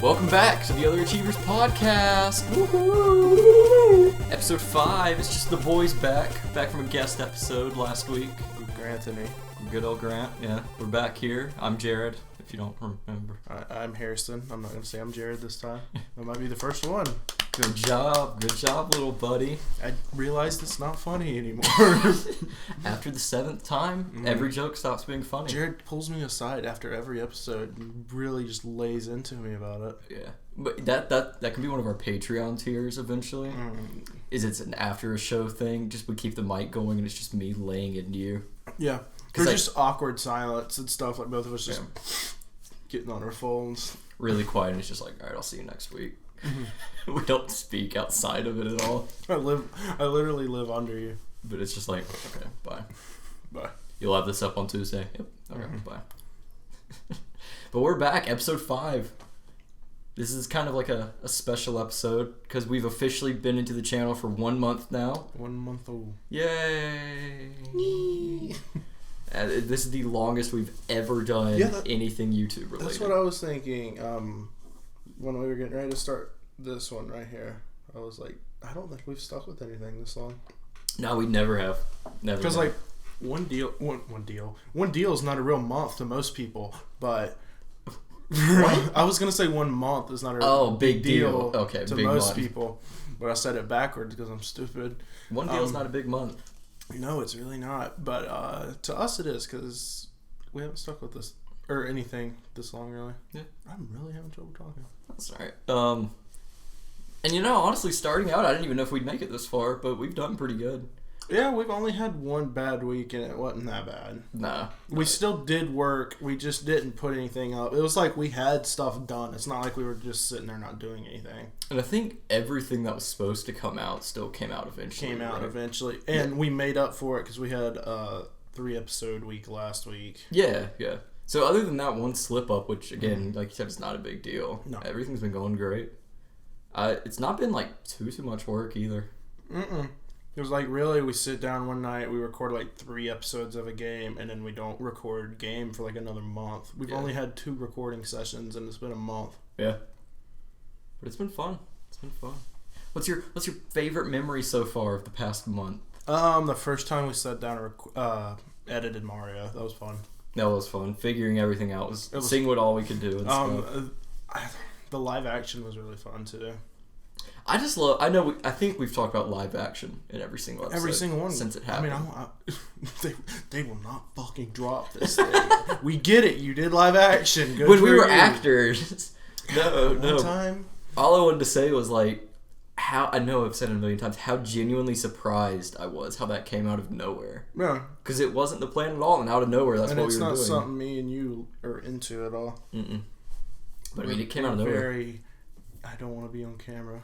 Welcome back to the Other Achievers podcast. Woo-hoo. Episode 5. It's just the boys back from a guest episode last week. Anthony. Good old Grant. Yeah, we're back here. I'm Jared, if you don't remember. I'm Harrison. I'm not going to say I'm Jared this time. That might be the first one. Good job, little buddy. I realized it's not funny anymore. After the 7th time, every joke stops being funny. Jared pulls me aside after every episode and really just lays into me about it. Yeah, but that can be one of our Patreon tiers eventually. Is it's an after a show thing? Just we keep the mic going and it's just me laying into you. Yeah, there's just awkward silence and stuff, like both of us just getting on our phones. Really quiet, and it's just like, all right, I'll see you next week. We don't speak outside of it at all. I literally live under you. But it's just like, okay, bye. Bye. You'll have this up on Tuesday. Yep. Okay, bye. But we're back, episode 5. This is kind of like a special episode because we've officially been into the channel for 1 month now. 1 month old. Yay! This is the longest we've ever done anything YouTube related. That's what I was thinking. When we were getting ready to start this one right here, I was like, I don't think we've stuck with anything this long. No, we never have. Never. Because like one deal is not a real month to most people, but I was gonna say 1 month is not a big deal. Okay, to big most month. people, but I said it backwards because I'm stupid. One deal is not a big month. No, it's really not. But to us, it is because we haven't stuck with this or anything this long, really. Yeah, I'm really having trouble talking. That's all right. And you know, honestly, starting out, I didn't even know if we'd make it this far, but we've done pretty good. Yeah, we've only had one bad week, and it wasn't that bad. Nah. We still did work. We just didn't put anything up. It was like we had stuff done. It's not like we were just sitting there not doing anything. And I think everything that was supposed to come out still came out eventually. And we made up for it because we had a 3-episode week last week. Yeah. So other than that one slip up, which again, like you said, it's not a big deal. No. Everything's been going great. It's not been like too much work either. It was like, really, we sit down one night, we record like 3 episodes of a game, and then we don't record game for like another month. We've only had 2 recording sessions, and it's been a month. Yeah. But it's been fun. What's your favorite memory so far of the past month? The first time we sat down and edited Mario. That was fun. That was fun. Figuring everything out was seeing what all we could do and stuff. The live action was really fun too. I think we've talked about live action in every single episode. Every single one since it happened. I mean, they will not fucking drop this thing. We get it. You did live action. Good when we were you. Actors. No. One time. All I wanted to say was like, how I know I've said it a million times how genuinely surprised I was how that came out of nowhere. Yeah. Because it wasn't the plan at all, and out of nowhere, that's what we were doing. And it's not something me and you are into at all. But I mean, it came out of nowhere. I don't want to be on camera.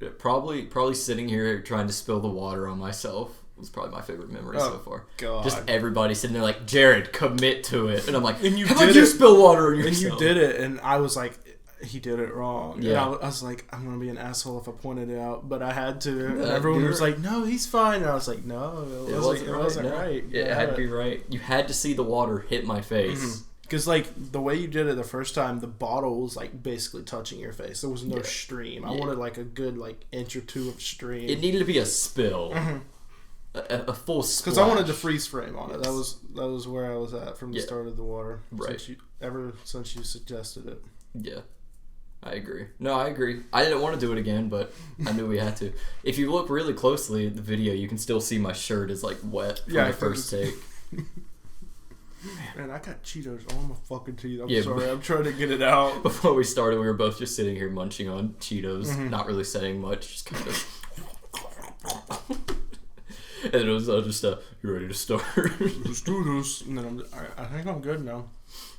Yeah, probably sitting here trying to spill the water on myself was probably my favorite memory so far. God. Just everybody sitting there like, Jared, commit to it. And I'm like, how about you spill water on yourself? And you did it, and I was like, he did it wrong. Yeah. And I was like, I'm going to be an asshole if I pointed it out, but I had to. And everyone was like, no, he's fine. And I was like, no, it wasn't right. Yeah, it had to be right. You had to see the water hit my face. Because, like, the way you did it the first time, the bottle was, like, basically touching your face. There was no stream. I wanted, like, a good, like, inch or 2 of stream. It needed to be a spill. A full splash. Because I wanted to freeze frame on it. That was where I was at from the start of the water. Right. Ever since you suggested it. Yeah. I agree. No, I agree. I didn't want to do it again, but I knew we had to. If you look really closely at the video, you can still see my shirt is, like, wet from the first take. Man, I got Cheetos on my fucking teeth. I'm sorry. I'm trying to get it out. Before we started, we were both just sitting here munching on Cheetos, not really saying much, just kind of. And it was just you ready to start? Let's do this. And then I think I'm good now.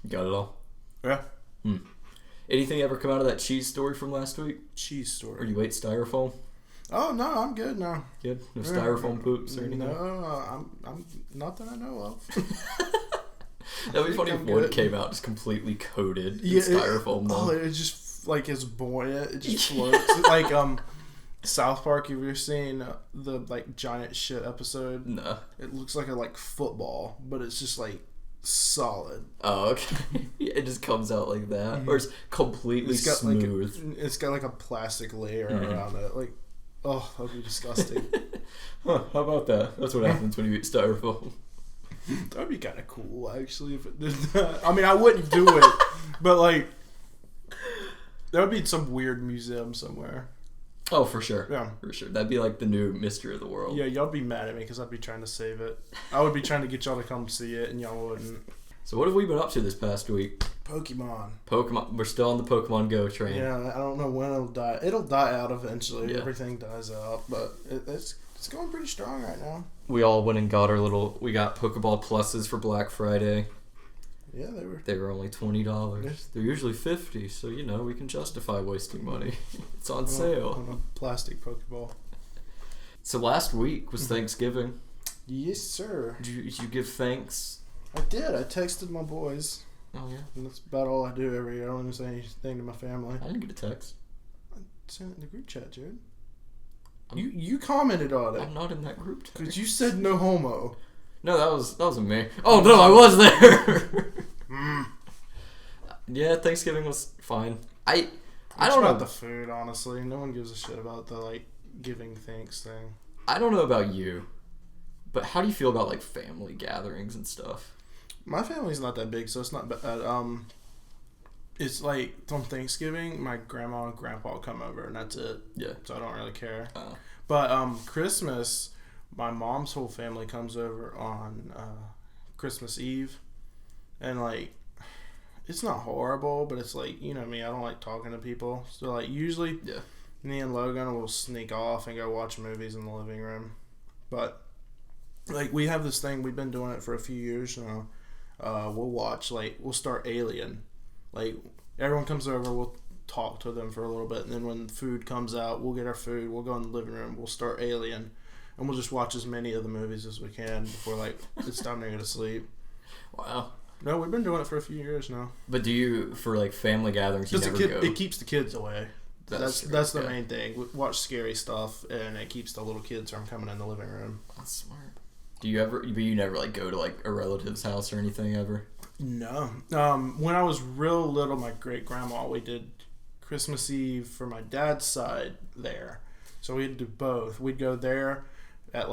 Got it all? Yeah. Anything ever come out of that cheese story from last week? Cheese story. Or you ate styrofoam? Oh, no, I'm good now. Good? No styrofoam poops or anything? No, I'm not that I know of. That'd be funny if one came out just completely coated in styrofoam. It just, like, is buoyant. It just floats. Like, South Park, have you ever seen the, like, giant shit episode? No. It looks like a, like, football, but it's just, like, solid. Oh, okay. It just comes out like that, or it's completely smooth. It's got like a plastic layer around it. Like, oh, that would be disgusting. Huh, how about that? That's what happens when you eat styrofoam. That would be kind of cool, actually. If it did that. I mean, I wouldn't do it, but like, that would be in some weird museum somewhere. Oh, for sure. Yeah, for sure. That'd be like the new mystery of the world. Yeah, y'all be mad at me because I'd be trying to save it. I would be trying to get y'all to come see it, and y'all wouldn't. So what have we been up to this past week? Pokemon. We're still on the Pokemon Go train. Yeah, I don't know when it'll die. It'll die out eventually. Yeah. Everything dies out, but it's going pretty strong right now. We all went and got we got Pokeball Pluses for Black Friday. Yeah, they were only $20. They're usually $50, so we can justify wasting money. It's on sale. On a plastic Pokeball. So last week was Thanksgiving. Yes, sir. Did you give thanks? I did. I texted my boys. Oh yeah. And that's about all I do every year. I don't even say anything to my family. I didn't get a text. I sent it in the group chat, Jared. You commented on it. I'm not in that group chat. Because you said no homo. No, that wasn't me. Oh no, I was there. Yeah, Thanksgiving was fine. I don't know about the food, honestly. No one gives a shit about the giving thanks thing. I don't know about you, but how do you feel about family gatherings and stuff? My family's not that big, so it's not bad. It's on Thanksgiving, my grandma and grandpa come over, and that's it. Yeah. So I don't really care. But Christmas, my mom's whole family comes over on Christmas Eve, and it's not horrible, but it's me, I don't like talking to people. So usually, me and Logan will sneak off and go watch movies in the living room. But we have this thing, we've been doing it for a few years now. We'll watch we'll start Alien. Everyone comes over, we'll talk to them for a little bit, and then when food comes out, we'll get our food, we'll go in the living room, we'll start Alien, and we'll just watch as many of the movies as we can before it's time to go to sleep. Wow. No, we've been doing it for a few years now. But do you, for family gatherings, you never go? It keeps the kids away. That's the main thing. We watch scary stuff, and it keeps the little kids from coming in the living room. That's smart. Do you never go to a relative's house or anything ever? No. When I was real little, my great grandma, we did Christmas Eve for my dad's side there. So we'd do both. We'd go there at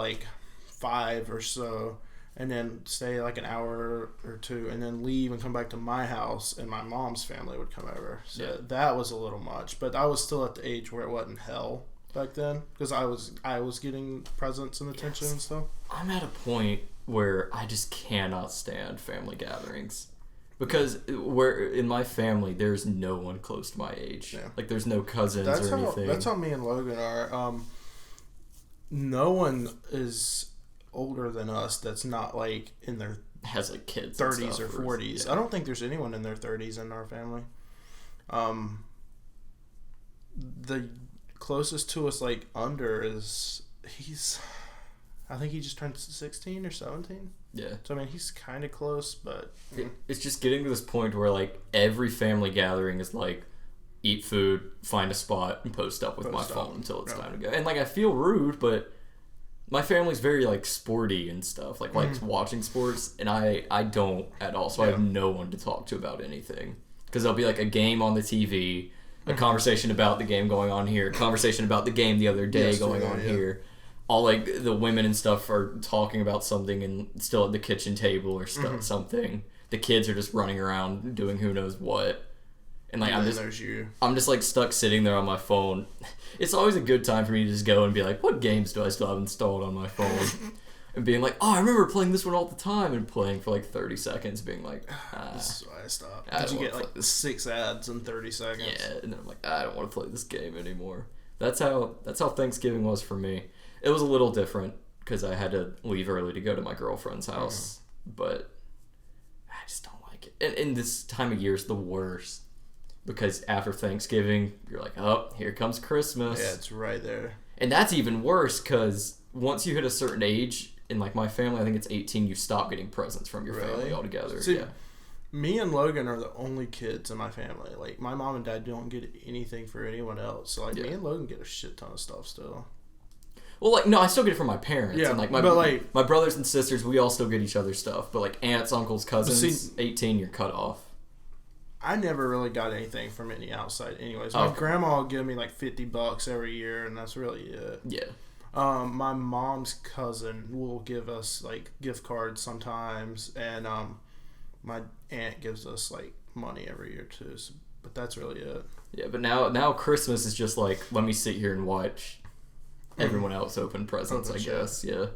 5 or so, and then stay an hour or two, and then leave and come back to my house, and my mom's family would come over. So that was a little much, but I was still at the age where it wasn't hell back then, because I was getting presents and attention and stuff. I'm at a point where I just cannot stand family gatherings, because in my family there's no one close to my age. Yeah. There's no cousins or anything. That's how me and Logan are. No one is older than us that's not in their has kids 30s or 40s. I don't think there's anyone in their 30s in our family. The closest to us under is I think he just turned 16 or 17. Yeah. So I mean he's kind of close, but it's just getting to this point where every family gathering is eat food, find a spot, and post up with my phone until it's time to go. And I feel rude, but my family's very sporty and stuff, likes watching sports, and I don't at all. So I have no one to talk to about anything, because there'll be a game on the TV, a conversation about the game going on here, a conversation about the game the other day going on here. All the women and stuff are talking about something and still at the kitchen table or something. The kids are just running around doing who knows what. And I'm just stuck sitting there on my phone. It's always a good time for me to just go and be what games do I still have installed on my phone? And being oh, I remember playing this one all the time, and playing for 30 seconds, being this is why I stopped. Did you get 6 ads in 30 seconds? Yeah, and then I'm I don't want to play this game anymore. That's how Thanksgiving was for me. It was a little different because I had to leave early to go to my girlfriend's house, but I just don't like it. And this time of year is the worst. Because after Thanksgiving, you're oh, here comes Christmas. Yeah, it's right there. And that's even worse, because once you hit a certain age, in my family, I think it's 18, you stop getting presents from your family altogether. See, me and Logan are the only kids in my family. My mom and dad don't get anything for anyone else. So, me and Logan get a shit ton of stuff still. Well, like, no, I still get it from my parents. Yeah, and like my brothers and sisters, we all still get each other stuff. But like aunts, uncles, cousins, 18, you're cut off. I never really got anything from any outside. Anyways, my grandma will give me like $50 every year, and that's really it. Yeah. My mom's cousin will give us like gift cards sometimes, and my aunt gives us like money every year too. So, but that's really it. Yeah, but now Christmas is just like, let me sit here and watch everyone else open presents, I guess. Yeah,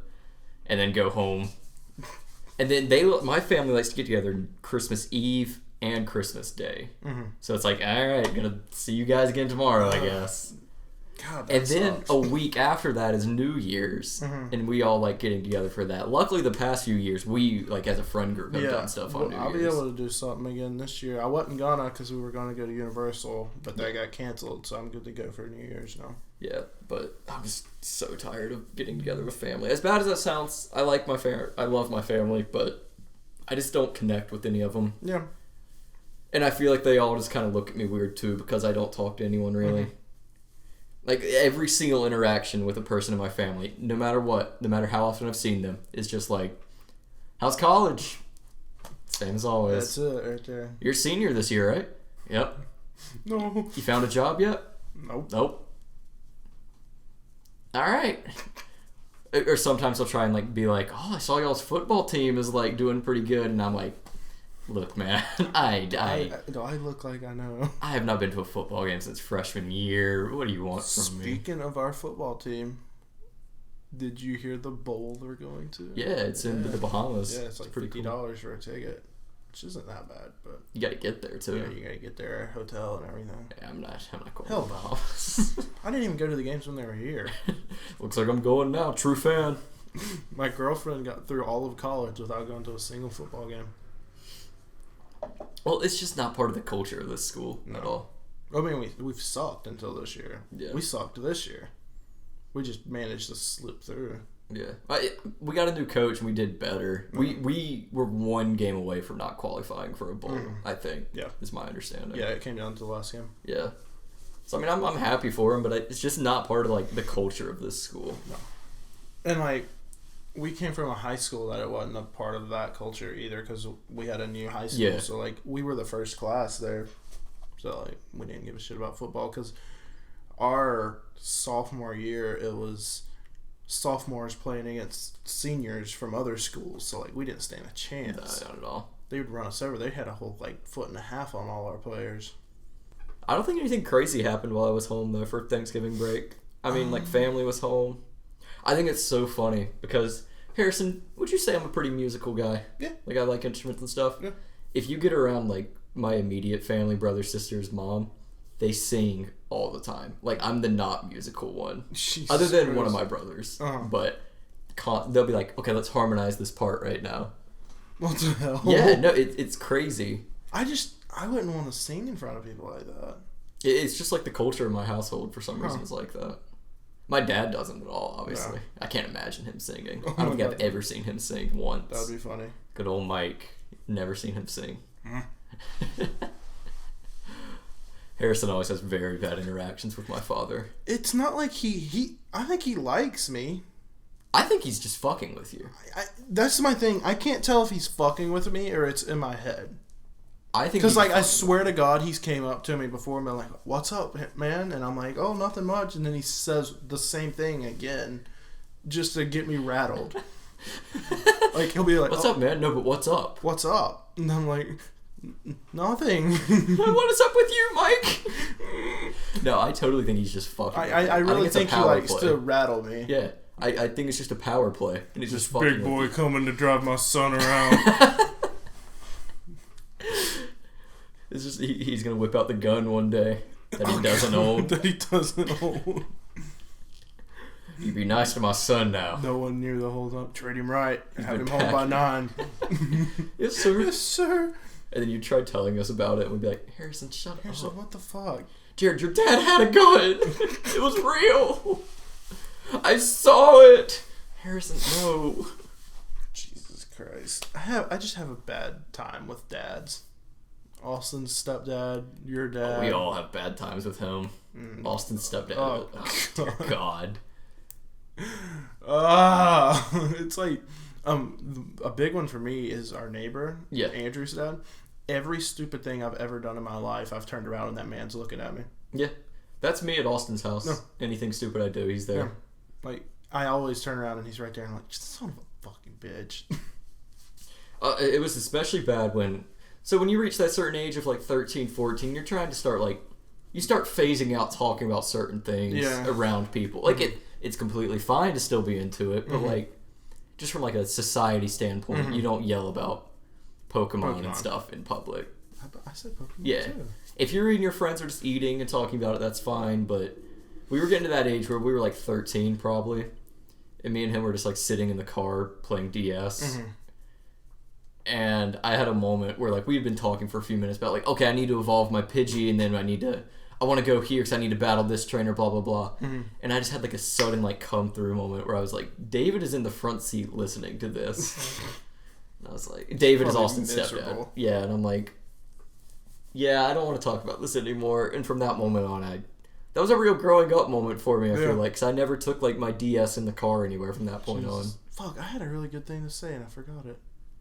and then go home, and then my family likes to get together Christmas Eve and Christmas Day. Mm-hmm. So it's like, all right, gonna see you guys again tomorrow, I guess. God, that and then sucks. a week after that is New Year's, and we all like getting together for that. Luckily, the past few years, we like as a friend group have done stuff on New Year's. I'll be able to do something again this year. I wasn't gonna because we were gonna go to Universal, but that got canceled, so I'm good to go for New Year's now. Yeah, but I'm just so tired of getting together with family. As bad as that sounds, I like my I love my family, but I just don't connect with any of them. Yeah. And I feel like they all just kind of look at me weird too because I don't talk to anyone really. Mm-hmm. Like, every single interaction with a person in my family, no matter what, no matter how often I've seen them, is just like, how's college? Same as always. That's it right there. You're a senior this year, right? Yep. No. You found a job yet? Nope. All right. Or sometimes they'll try and like be like, oh, I saw y'all's football team is like doing pretty good, and I'm like, look, man, do I look like I know? I have not been to a football game since freshman year. What do you want from me? Speaking of our football team, did you hear the bowl they're going to? Yeah, it's in the Bahamas. Yeah, it's like $50 for a ticket, which isn't that bad, but you got to get there too. Yeah, you got to get there, hotel and everything. Yeah, I'm not going. Hell to the no. Bahamas. I didn't even go to the games when they were here. Looks like I'm going now. True fan. My girlfriend got through all of college without going to a single football game. Well, it's just not part of the culture of this school at all. I mean, we've sucked until this year. Yeah. We sucked this year. We just managed to slip through. Yeah. We got a new coach and we did better. Mm. We were one game away from not qualifying for a bowl, I think. Yeah. Is my understanding. Yeah, it came down to the last game. Yeah. So, I mean, I'm happy for him, but it's just not part of, like, the culture of this school. No. And, like, we came from a high school that it wasn't a part of that culture either because we had a new high school. Yeah. So, like, we were the first class there. So, like, we didn't give a shit about football because our sophomore year, it was sophomores playing against seniors from other schools. So, like, we didn't stand a chance. No, not at all. They would run us over. They had a whole, like, 1.5 foot on all our players. I don't think anything crazy happened while I was home, though, for Thanksgiving break. I mean, like, family was home. I think it's so funny because, Harrison, would you say I'm a pretty musical guy? Yeah. Like, I like instruments and stuff? Yeah. If you get around, like, my immediate family, brother, sisters, mom, they sing all the time. Like, I'm the not musical one. Jesus other than Christ. one of my brothers. Uh-huh. But they'll be like, okay, let's harmonize this part right now. What the hell? Yeah, no, it's crazy. I wouldn't want to sing in front of people like that. It's just like the culture of my household for some reason is like that. My dad doesn't at all, obviously. No. I can't imagine him singing. I don't think I've ever seen him sing once. That would be funny. Good old Mike. Never seen him sing. Harrison always has very bad interactions with my father. It's not like I think he likes me. I think he's just fucking with you. That's my thing. I can't tell if he's fucking with me or it's in my head. I think because like I swear to God, he's came up to me before and been like, "What's up, man?" And I'm like, "Oh, nothing much." And then he says the same thing again, just to get me rattled. Like he'll be like, "What's up, man?" No, but what's up? What's up? And I'm like, nothing. What is up with you, Mike? No, I totally think he's just fucking. I really think he likes to rattle me. Yeah, I think it's just a power play, and he's just fucking. Big boy coming to drive my son around. It's just he's gonna whip out the gun one day that he doesn't own. That he doesn't own. You be nice to my son now. No one knew the whole time. Treat him right. Have him home by 9. Yes, sir. Yes, sir. And then you try telling us about it, and we'd be like, Harrison, shut up. What the fuck? Jared, your dad had a gun. It was real. I saw it. Harrison, no. Jesus Christ. I just have a bad time with dads. Austin's stepdad, your dad. Oh, we all have bad times with him. Austin's stepdad. Oh, dear God. It's like a big one for me is our neighbor, Andrew's dad. Every stupid thing I've ever done in my life, I've turned around and that man's looking at me. Yeah, that's me at Austin's house. No. Anything stupid I do, he's there. Yeah. Like, I always turn around and he's right there and I'm like, son of a fucking bitch. It was especially bad when you reach that certain age of like 13, 14, you're trying to start like, you start phasing out talking about certain things around people. Like it's completely fine to still be into it, but like, just from like a society standpoint, you don't yell about Pokemon and stuff in public. I said Pokemon too. If you're and your friends are just eating and talking about it, that's fine, but we were getting to that age where we were like 13 probably, and me and him were just like sitting in the car playing DS. And I had a moment where like we had been talking for a few minutes about like, okay, I need to evolve my Pidgey, and then I want to go here because I need to battle this trainer, blah blah blah. And I just had like a sudden like come through moment where I was like, David is in the front seat listening to this. And I was like, David is Austin's stepdad. Yeah, and I'm like, yeah, I don't want to talk about this anymore. And from that moment on, that was a real growing up moment for me, I feel like, because I never took like my DS in the car anywhere from that point on. Fuck, I had a really good thing to say and I forgot it.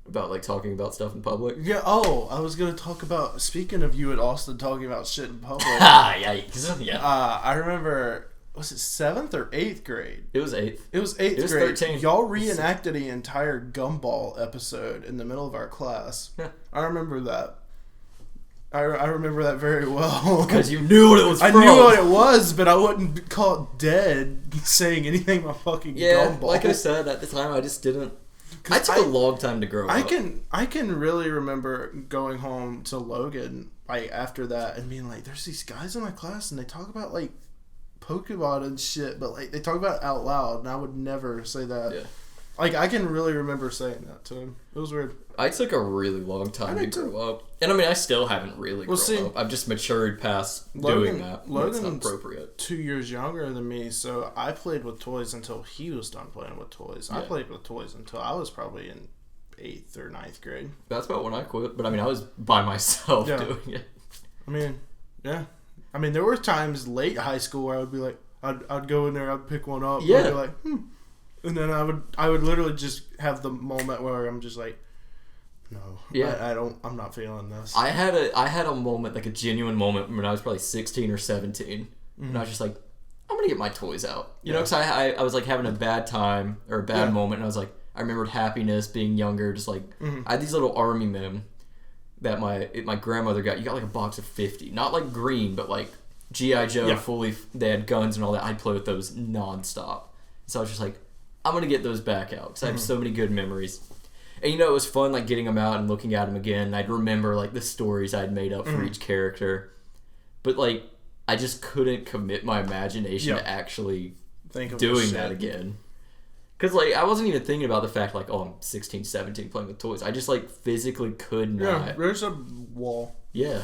About like talking about stuff in public? Yeah, I was going to talk about, speaking of you at Austin talking about shit in public. Yikes. Yeah. I remember, was it 7th or 8th grade? It was 8th. It was 8th grade. 13. Y'all reenacted the entire Gumball episode in the middle of our class. I remember that. I remember that very well. Because you knew what it was from. I knew what it was, but I wouldn't call it dead saying anything about fucking Gumball. Like I said, at the time I just didn't. I took a long time to grow up. I can really remember going home to Logan like after that and being like, there's these guys in my class and they talk about like Pokemon and shit, but like they talk about it out loud and I would never say that. Yeah. Like I can really remember saying that to him. It was weird. I took a really long time to grow up. And I mean I still haven't really grown up. I've just matured past doing that. Logan's not appropriate. 2 years younger than me, so I played with toys until he was done playing with toys. Yeah. I played with toys until I was probably in 8th or 9th grade. That's about when I quit, but I mean I was by myself doing it. I mean, yeah. I mean there were times late high school where I would be like I'd go in there, I'd pick one up, and I'd be like, and then I would literally just have the moment where I'm just like, no, I'm not feeling this. I had a moment, like a genuine moment when I was probably 16 or 17, and I was just like, I'm gonna get my toys out, you know, because I was like having a bad time or a bad moment, and I was like, I remembered happiness, being younger, just like I had these little army men that my grandmother got. You got like a box of 50, not like green, but like G.I. Joe, fully. They had guns and all that. I'd play with those nonstop. So I was just like, I'm gonna get those back out because I have so many good memories. And you know, it was fun like getting them out and looking at them again. I'd remember like the stories I'd made up for each character, but like I just couldn't commit my imagination to actually doing that again. Because like I wasn't even thinking about the fact like, oh, I'm 16, 17 playing with toys. I just like physically could not. Yeah, there's a wall. Yeah.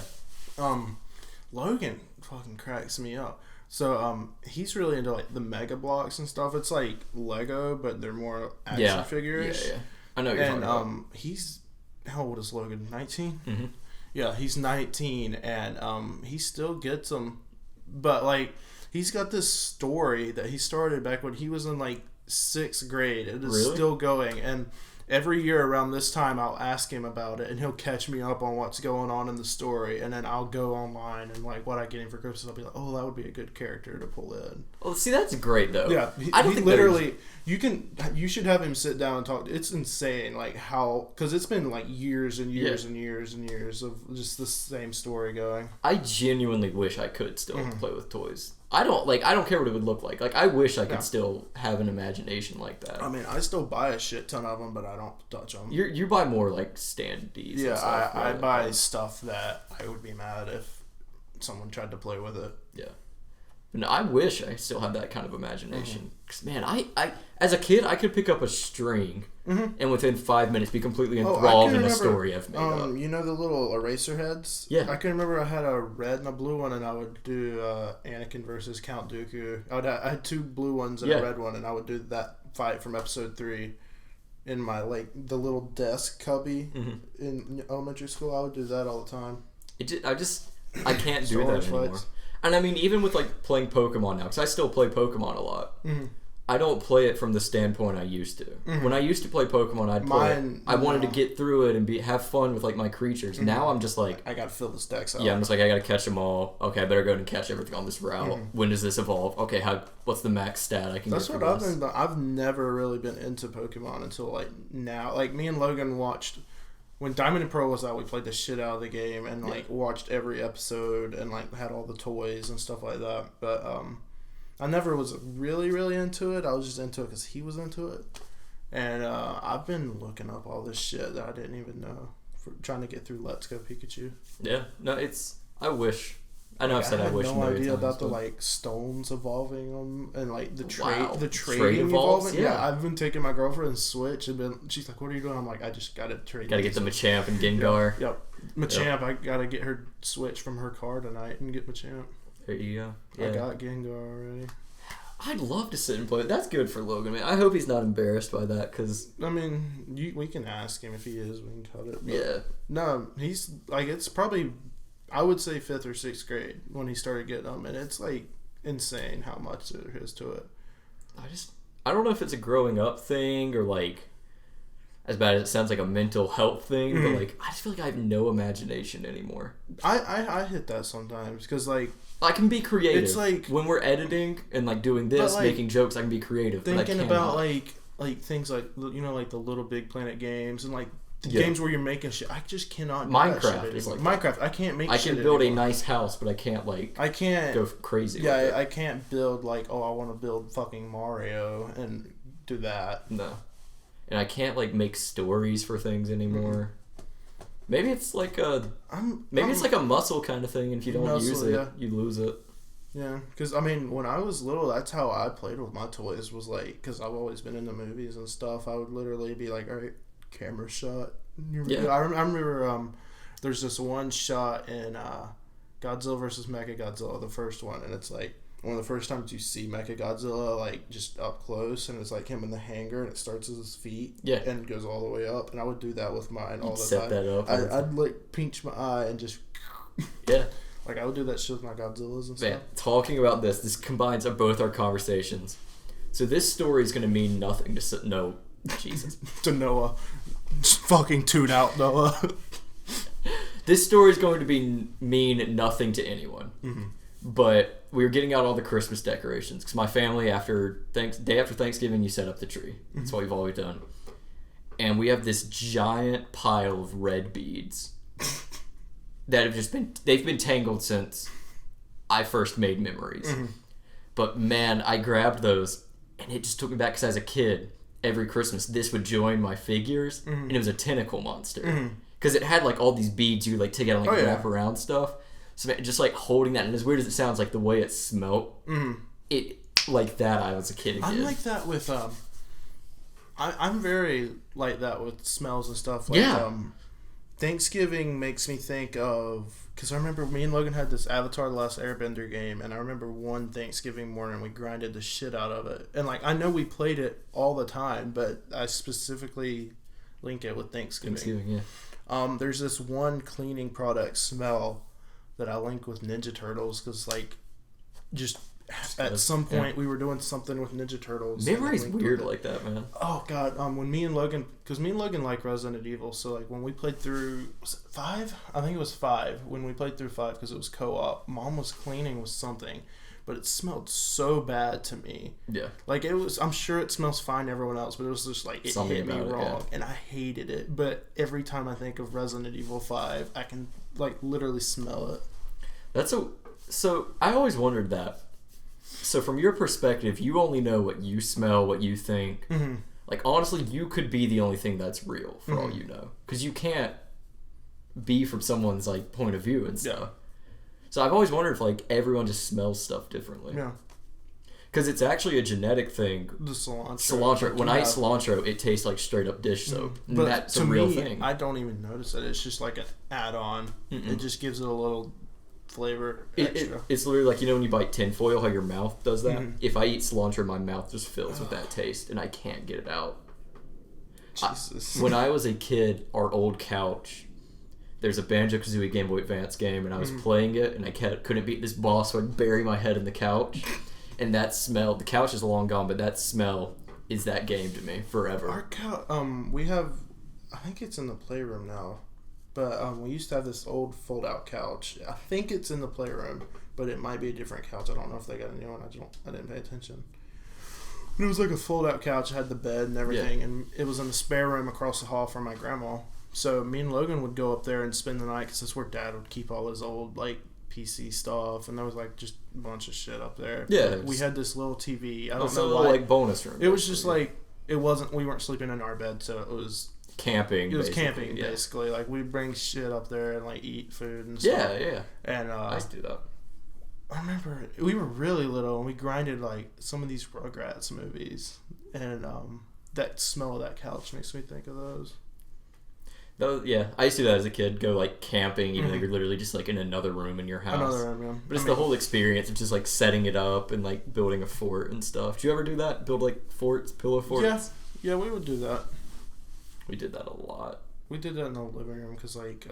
Logan fucking cracks me up. So he's really into like the Mega Blocks and stuff. It's like Lego, but they're more action figures. Yeah. I know what you're talking about. He's, how old is Logan? 19? Mm-hmm. Yeah, he's 19, and he still gets them. But like, he's got this story that he started back when he was in like 6th grade. It is still going, and every year around this time I'll ask him about it and he'll catch me up on what's going on in the story, and then I'll go online and like what I get him for Christmas, I'll be like, oh, that would be a good character to pull in. Well, see, that's great though. Yeah, I don't think literally you should have him sit down and talk. It's insane like how, because it's been like years and years and years and years of just the same story going. I genuinely wish I could still play with toys. I don't care what it would look like. Like, I wish I could still have an imagination like that. I mean, I still buy a shit ton of them, but I don't touch them. You buy more, like, standees. Yeah, stuff, I buy stuff that I would be mad if someone tried to play with it. Yeah. No, I wish I still had that kind of imagination. Because, man, I as a kid, I could pick up a string and within 5 minutes be completely enthralled in a story I've made up. You know the little eraser heads? Yeah. I can remember I had a red and a blue one, and I would do Anakin versus Count Dooku. I had 2 blue ones and a red one, and I would do that fight from episode 3 in my, like, the little desk cubby in elementary school. I would do that all the time. I can't do that anymore. Fights. And I mean, even with like playing Pokemon now, because I still play Pokemon a lot. I don't play it from the standpoint I used to. Mm-hmm. When I used to play Pokemon, I wanted to get through it and have fun with like my creatures. Mm-hmm. Now I'm just like, I gotta fill this deck out. Yeah, I'm just like, I gotta catch them all. Okay, I better go and catch everything on this route. Mm-hmm. When does this evolve? Okay, what's the max stat I can That's get? That's what I've never really been into Pokemon until like now. Like me and Logan watched when Diamond and Pearl was out. We played the shit out of the game and like watched every episode and like had all the toys and stuff like that. But I never was really, really into it. I was just into it because he was into it. And I've been looking up all this shit that I didn't even know for trying to get through Let's Go Pikachu. Yeah. No, I wish. I know I've said I wish. I had no idea about the like stones evolving them and like the trading evolving. Yeah, I've been taking my girlfriend's Switch and she's like, "What are you doing?" I'm like, "I just gotta trade." Gotta get the Machamp and Gengar. Yep. Machamp. I gotta get her Switch from her car tonight and get Machamp. There you go. Yeah. I got Gengar already. I'd love to sit and play it. That's good for Logan, man. I hope he's not embarrassed by that, because... I mean, we can ask him if he is. We can cut it. Yeah. No, he's, like, it's probably, I would say 5th or 6th grade when he started getting them, and it's, like, insane how much there is to it. I don't know if it's a growing up thing or, like, as bad as it sounds, like a mental health thing, but, like, I just feel like I have no imagination anymore. I hit that sometimes, because, like... I can be creative. It's like when we're editing and like doing this, like, making jokes, I can be creative. Thinking about like things like, you know, like the Little Big Planet games and like the games where you're making shit. I just cannot. Minecraft is like Minecraft. I can't make. I can build a nice house, but I can't go crazy. Yeah, with it. I can't build like I want to build fucking Mario and do that. No, and I can't like make stories for things anymore. Mm-hmm. Maybe it's like it's like a muscle kind of thing, and if you don't use it, you lose it. Yeah, because I mean, when I was little, that's how I played with my toys. Was like, because I've always been into movies and stuff. I would literally be like, "All right, camera shot." Yeah. I remember there's this one shot in Godzilla vs. Mechagodzilla, the first one, and it's like one of the first times you see Mechagodzilla like just up close, and it's like him in the hangar, and it starts at his feet, and goes all the way up. And I would do that with mine all the time. Set that up. I'd like pinch my eye and just like I would do that shit with my Godzillas and stuff. Man, talking about this combines both our conversations. So this story is going to mean nothing to Jesus to Noah. Just fucking tune out, Noah. This story is going to mean nothing to anyone. Mm-hmm. But we were getting out all the Christmas decorations because my family, day after Thanksgiving, you set up the tree. That's what we've always done. And we have this giant pile of red beads that they've been tangled since I first made memories. Mm-hmm. But man, I grabbed those and it just took me back because as a kid, every Christmas, this would join my figures, and it was a tentacle monster. Because it had like all these beads you like take out and like wrap around stuff. So just like holding that, and as weird as it sounds, like the way it smelt, it like that. I was a kid again. I'm like that with I'm very like that with smells and stuff. Like, Thanksgiving makes me think of, because I remember me and Logan had this Avatar: The Last Airbender game, and I remember one Thanksgiving morning we grinded the shit out of it, and like I know we played it all the time, but I specifically link it with Thanksgiving. There's this one cleaning product smell that I link with Ninja Turtles, because like just at some point we were doing something with Ninja Turtles. Memory's weird like that, man. Oh god, when me and Logan, because me and Logan like Resident Evil, so like when we played through 5, I think it was 5, when we played through 5 because it was co-op, Mom was cleaning with something, but it smelled so bad to me. Yeah, like it was, I'm sure it smells fine to everyone else, but it was just like it hit me wrong, and I hated it. But every time I think of Resident Evil 5, I can like literally smell it. So I always wondered that. So from your perspective, you only know what you smell, what you think. Mm-hmm. Like honestly, you could be the only thing that's real for all you know, because you can't be from someone's like point of view and stuff. Yeah. So I've always wondered if like everyone just smells stuff differently. Yeah. Because it's actually a genetic thing. The cilantro. When I eat cilantro, it tastes like straight up dish soap. Mm-hmm. But that's a real thing. I don't even notice it. It's just like an add-on. Mm-mm. It just gives it a little flavor extra. It's literally like, you know, when you bite tinfoil, how your mouth does that? Mm-hmm. If I eat cilantro, my mouth just fills with that taste, and I can't get it out. Jesus. When I was a kid, our old couch, there's a Banjo-Kazooie Game Boy Advance game, and I was playing it, and I couldn't beat this boss, so I'd bury my head in the couch. And that smell, the couch is long gone, but that smell is that game to me forever. Our we have, I think it's in the playroom now, but we used to have this old fold-out couch. I think it's in the playroom, but it might be a different couch. I don't know if they got a new one. I didn't pay attention. It was like a fold-out couch. It had the bed and everything, and it was in the spare room across the hall from my grandma. So me and Logan would go up there and spend the night because that's where Dad would keep all his old like PC stuff, and there was like just a bunch of shit up there. Yeah, we had this little TV. I don't it's know a little why. like bonus room. It was just like it wasn't. We weren't sleeping in our bed, so it was camping. It was camping basically. Like we'd bring shit up there and like eat food and stuff. Yeah. And I used to do that. I remember we were really little and we grinded like some of these Rugrats movies, and that smell of that couch makes me think of those. Yeah, I used to do that as a kid. Go like camping, even though you're literally just like in another room in your house. Another room, yeah. But it's the whole experience of just like setting it up and like building a fort and stuff. Do you ever do that? Build like forts, pillow forts? Yeah, we would do that. We did that a lot. We did that in the living room because like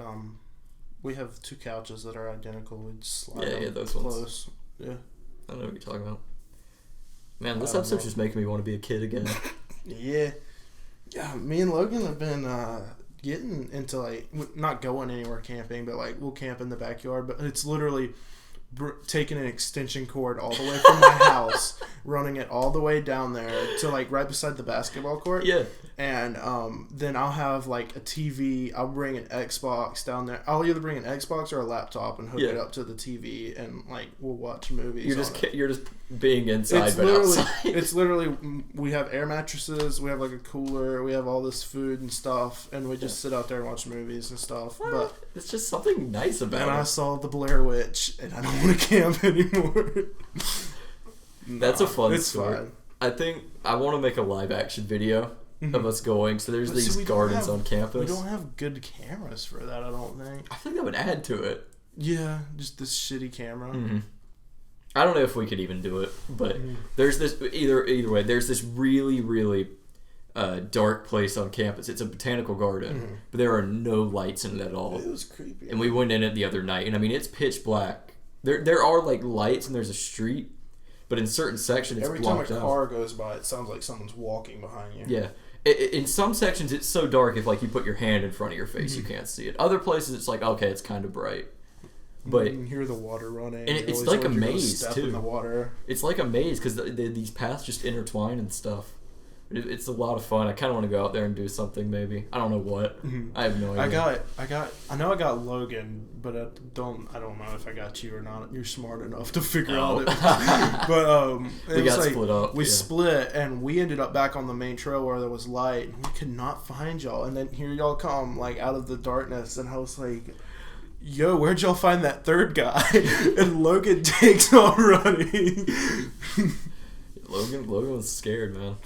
we have two couches that are identical. We'd slide them those close. Ones. Yeah. I don't know what you're talking about. Man, this episode's just making me want to be a kid again. Yeah, me and Logan have been getting into like not going anywhere camping, but like we'll camp in the backyard, but it's literally taking an extension cord all the way from my house, running it all the way down there to like right beside the basketball court. Yeah. And then I'll have like a TV. I'll bring an Xbox down there. I'll either bring an Xbox or a laptop and hook it up to the TV, and like we'll watch movies. You're just being inside, but outside. It's literally, we have air mattresses. We have like a cooler. We have all this food and stuff, and we just sit out there and watch movies and stuff. Well, but it's just something nice about it. And I saw the Blair Witch, and I don't want to camp anymore. That's a fun story. Fine. I think I want to make a live action video of us going. So there's these gardens on campus. We don't have good cameras for that, I don't think. I think that would add to it. Yeah, just this shitty camera. Mm-hmm. I don't know if we could even do it, but there's this either way. There's this really, really dark place on campus. It's a botanical garden, but there are no lights in it at all. It was creepy. And we went in it the other night, and I mean it's pitch black. There are like lights and there's a street, but in certain sections it's blocked out. Every time a car goes by, it sounds like someone's walking behind you. Yeah. In some sections, it's so dark if like you put your hand in front of your face, you can't see it. Other places, it's like, okay, it's kind of bright. But you can hear the water running. And it's like a maze, too. In the water. It's like a maze because these paths just intertwine and stuff. It's a lot of fun. I kind of want to go out there and do something maybe. I don't know what. I have no idea. I know I got Logan, but I don't know if I got you or not. You're smart enough to figure out it. But we got split up. We split, and we ended up back on the main trail where there was light, and we could not find y'all. And then here y'all come, like out of the darkness, and I was like, yo, where'd y'all find that third guy? And Logan takes off running. Logan was scared, man.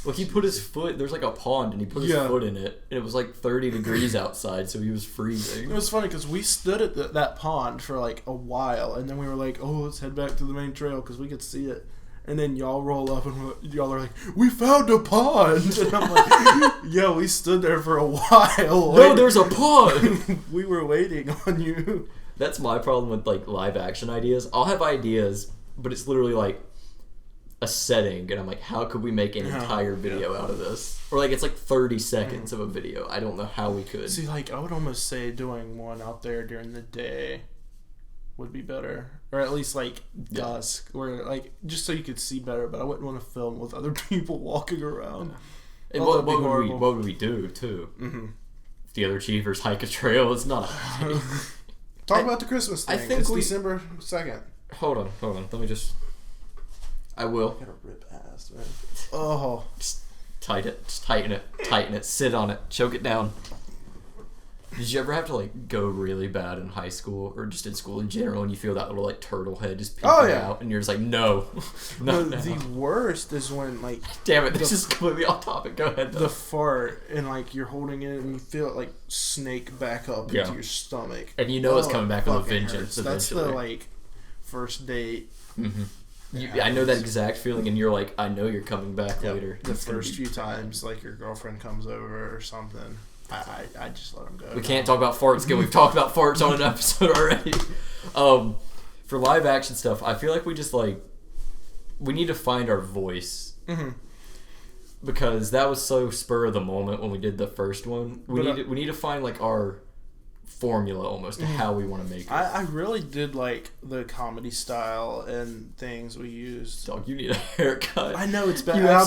Look, he put his foot, there's like a pond, and he put his foot in it, and it was like 30 degrees outside, so he was freezing. It was funny, because we stood at that pond for like a while, and then we were like, oh, let's head back to the main trail, because we could see it. And then y'all roll up, and y'all are like, we found a pond! And I'm like, yeah, we stood there for a while. No, there's a pond! We were waiting on you. That's my problem with like live action ideas. I'll have ideas, but it's literally like a setting, and I'm like, how could we make an entire video out of this? Or like it's like 30 seconds of a video. I don't know how we could. See, like I would almost say doing one out there during the day would be better, or at least like dusk, where like just so you could see better. But I wouldn't want to film with other people walking around. And what would we do too? If the other Achievers hike a trail, it's not a Talk about the Christmas thing. I think it's December 2nd. Hold on. Let me just. I will. I gotta rip ass, man. Oh. Just tighten it. Sit on it. Choke it down. Did you ever have to like go really bad in high school or just in school in general, and you feel that little like turtle head just peeking out, and you're just like, no. The worst is when like. Damn it! This is completely off topic. Go ahead. Though. The fart, and like you're holding it, and you feel it like snake back up into your stomach, and you know it's coming back with a vengeance. That's the like first date. I know that exact feeling, and you're like, I know you're coming back later. The first few times, like your girlfriend comes over or something, I just let them go. We can't talk about farts again. We've talked about farts on an episode already. For live action stuff, I feel like we we need to find our voice. Mm-hmm. Because that was so spur of the moment when we did the first one. We need to find like our formula almost to how we want to make it. I really did like the comedy style and things we used. Dog, you need a haircut. I know it's bad. You have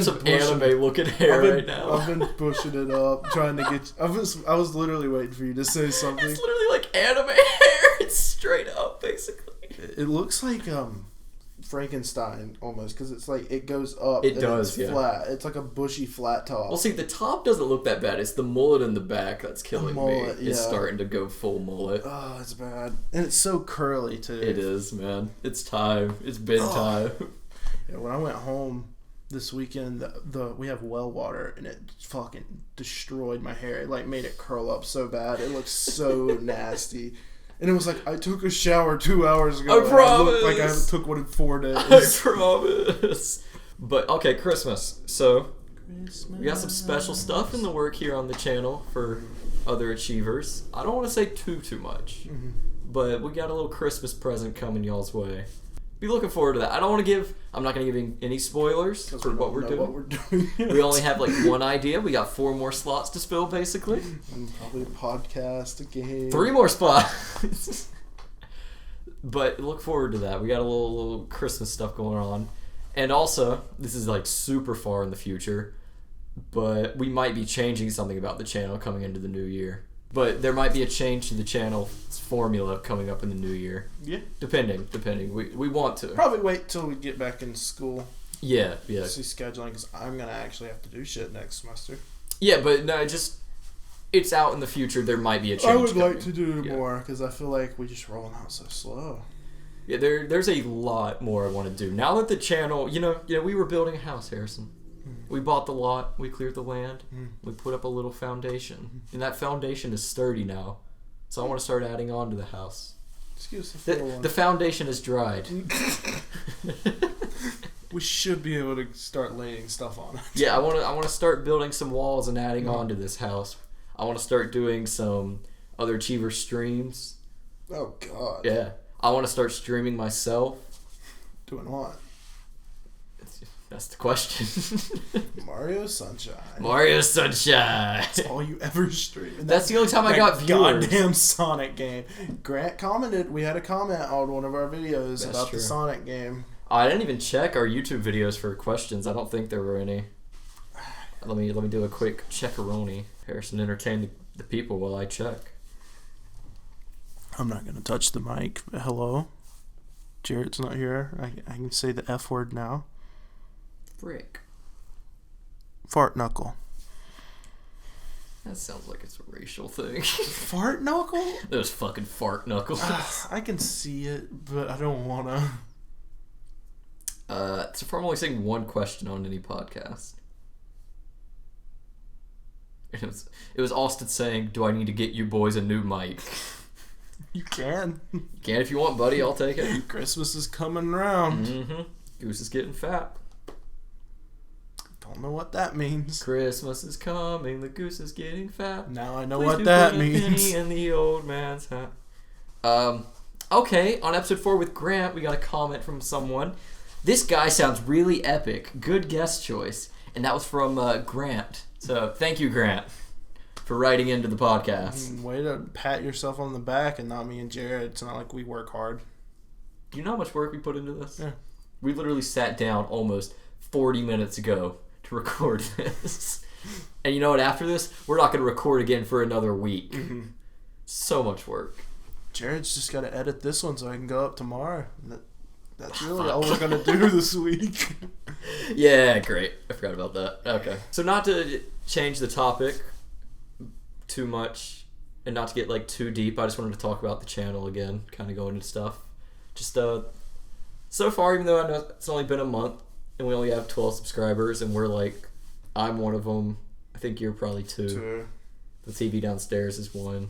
some anime looking hair right now. I've been pushing it up, trying to get. I was literally waiting for you to say something. It's literally like anime hair. It's straight up, basically. It looks like Frankenstein almost, because it's like it goes up. It does, it's flat. It's like a bushy flat top. Well, see, the top doesn't look that bad. It's the mullet in the back that's killing me. It's starting to go full mullet. Oh, it's bad, and it's so curly too. It is, man. It's time. It's been time. Yeah, when I went home this weekend, we have well water, and it fucking destroyed my hair. It like made it curl up so bad. It looks so nasty. And it was like, I took a shower 2 hours ago. I promise. I looked like I haven't took one in 4 days. I promise. But, okay, Christmas. So, we got some special stuff in the work here on the channel for other achievers. I don't want to say too much. Mm-hmm. But we got a little Christmas present coming y'all's way. Be looking forward to that. I'm not going to give any spoilers for what we're doing. We only have like one idea. We got 4 more slots to spill, basically. And probably a podcast, a game. 3 more spots. But look forward to that. We got a little Christmas stuff going on. And also, this is like super far in the future, but we might be changing something about the channel coming into the new year. But there might be a change to the channel's formula coming up in the new year. Yeah. Depending. We want to. Probably wait till we get back in school. Yeah. See scheduling, because I'm going to actually have to do shit next semester. Yeah, but no, it's out in the future. There might be a change. I would like to do more, because I feel like we just rolling out so slow. Yeah, there's a lot more I want to do. Now that the channel, we were building a house, Harrison. We bought the lot, we cleared the land, we put up a little foundation. And that foundation is sturdy now. So I want to start adding on to the house. Excuse the foundation is dried. We should be able to start laying stuff on it. Yeah, I want to start building some walls and adding on to this house. I want to start doing some other achiever streams. Oh, God. Yeah. I want to start streaming myself. Doing what? That's the question. Mario Sunshine. That's all you ever stream. That's the only time I got viewers. Goddamn Sonic game. Grant commented. We had a comment on one of our videos about the Sonic game. I didn't even check our YouTube videos for questions. I don't think there were any. Let me do a quick checkaroni. Harrison, entertain the people while I check. I'm not gonna touch the mic. Hello, Jarrett's not here. I can say the F word now. Frick. Fart knuckle. That sounds like it's a racial thing. Fart knuckle? Those fucking fart knuckles. I can see it, but I don't wanna. So far I'm only saying one question on any podcast. It was Austin saying, "Do I need to get you boys a new mic?" You can. You can if you want, buddy. I'll take it. Christmas is coming around. Mm-hmm. Goose is getting fat. Don't know what that means. Christmas is coming. The goose is getting fat. Now I know what that means. Penny in the old man's hat. Okay, on episode 4 with Grant, we got a comment from someone. This guy sounds really epic. Good guest choice. And that was from Grant. So thank you, Grant, for writing into the podcast. Way to pat yourself on the back and not me and Jared. It's not like we work hard. Do you know how much work we put into this? Yeah. We literally sat down almost 40 minutes ago to record this. And you know what? After this, we're not going to record again for another week. Mm-hmm. So much work. Jared's just got to edit this one so I can go up tomorrow. That's really all we're going to do this week. Yeah, great. I forgot about that. Okay. So not to change the topic too much and not to get like too deep, I just wanted to talk about the channel again, kind of go into stuff. Just so far, even though I know it's only been a month and we only have 12 subscribers and we're like, I'm one of them. I think you're probably 2. The TV downstairs is 1.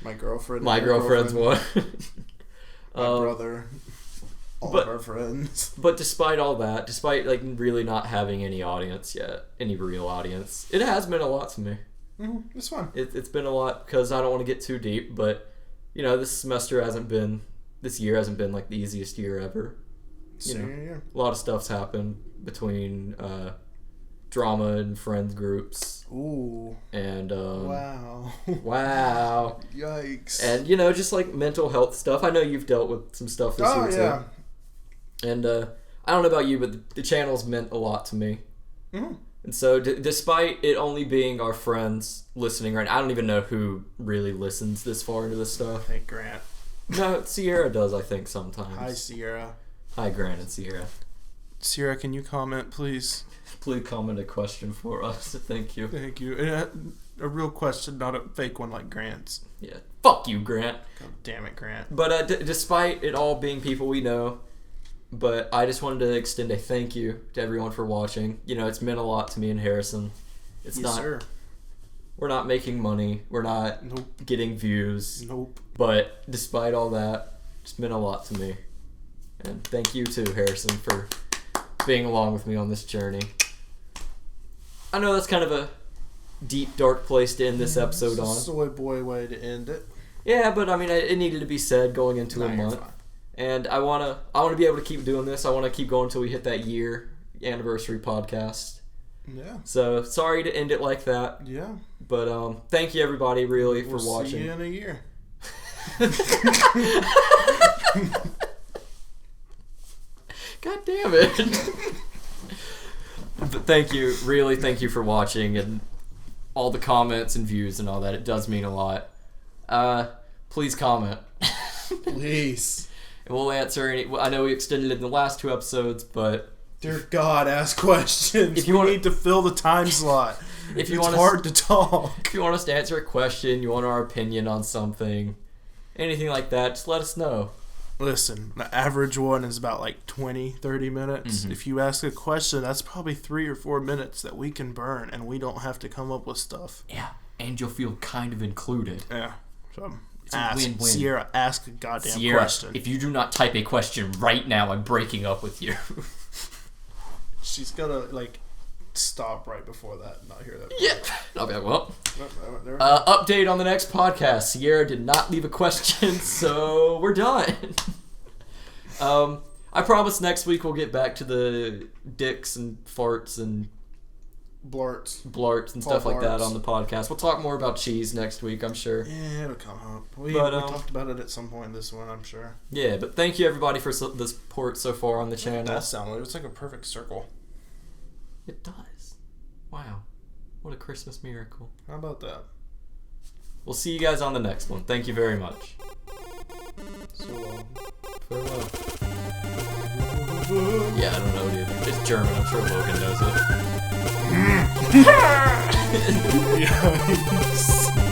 My girlfriend. My girlfriend's 1. My brother. All of our friends. But despite all that, despite like really not having any audience yet, any real audience, it has been a lot to me. Mm-hmm. It's fun. It's been a lot because I don't want to get too deep, but this semester hasn't been this year hasn't been like the easiest year ever. Same. A lot of stuff's happened between drama and friends groups. Ooh. And wow. Wow. Yikes. And just like mental health stuff. I know you've dealt with some stuff this year too. And I don't know about you, but the channel's meant a lot to me. Mm-hmm. And so, despite it only being our friends listening right now, I don't even know who really listens this far into this stuff. Hey, Grant. No, Sierra does, I think, sometimes. Hi, Sierra. Hi, Grant and Sierra. Sierra, can you comment, please? Please comment a question for us. Thank you. Thank you. A real question, not a fake one like Grant's. Yeah. Fuck you, Grant. God damn it, Grant. But despite it all being people we know, but I just wanted to extend a thank you to everyone for watching. It's meant a lot to me and Harrison. It's yes, sir. We're not making money. We're not getting views. Nope. But despite all that, it's meant a lot to me. And thank you too, Harrison, for being along with me on this journey. I know that's kind of a deep, dark place to end this episode on. Soy boy way to end it. Yeah, but I mean, it needed to be said going into a month. And I wanna be able to keep doing this. I want to keep going until we hit that year anniversary podcast. Yeah. So sorry to end it like that. Yeah. But thank you everybody really for watching. See you in a year. God damn it. But thank you for watching and all the comments and views and all that. It does mean a lot. Please comment. Please. And we'll answer any. I know we extended it in the last 2 episodes, but dear God, ask questions. If you need to fill the time slot. If you it's hard to talk. If you want us to answer a question, you want our opinion on something, anything like that, just let us know. Listen, the average one is about like 20, 30 minutes. Mm-hmm. If you ask a question, that's probably 3 or 4 minutes that we can burn, and we don't have to come up with stuff. Yeah, and you'll feel kind of included. Yeah. So it's a win-win. Sierra, ask a goddamn question. If you do not type a question right now, I'm breaking up with you. She's gonna stop right before that and not hear that. Yeah. I'll be like, well. Update on the next podcast. Sierra did not leave a question, so we're done. I promise next week we'll get back to the dicks and farts and blarts and stuff like that on the podcast. We'll talk more about cheese next week, I'm sure. Yeah, it'll come up. We talked about it at some point this one, I'm sure. Yeah, but thank you everybody for the support so far on the channel. That sounded, it's like a perfect circle. It does. Wow. What a Christmas miracle. How about that? We'll see you guys on the next one. Thank you very much. So long. Farewell. Yeah, I don't know it either. It's German. I'm sure Logan knows it. Yikes.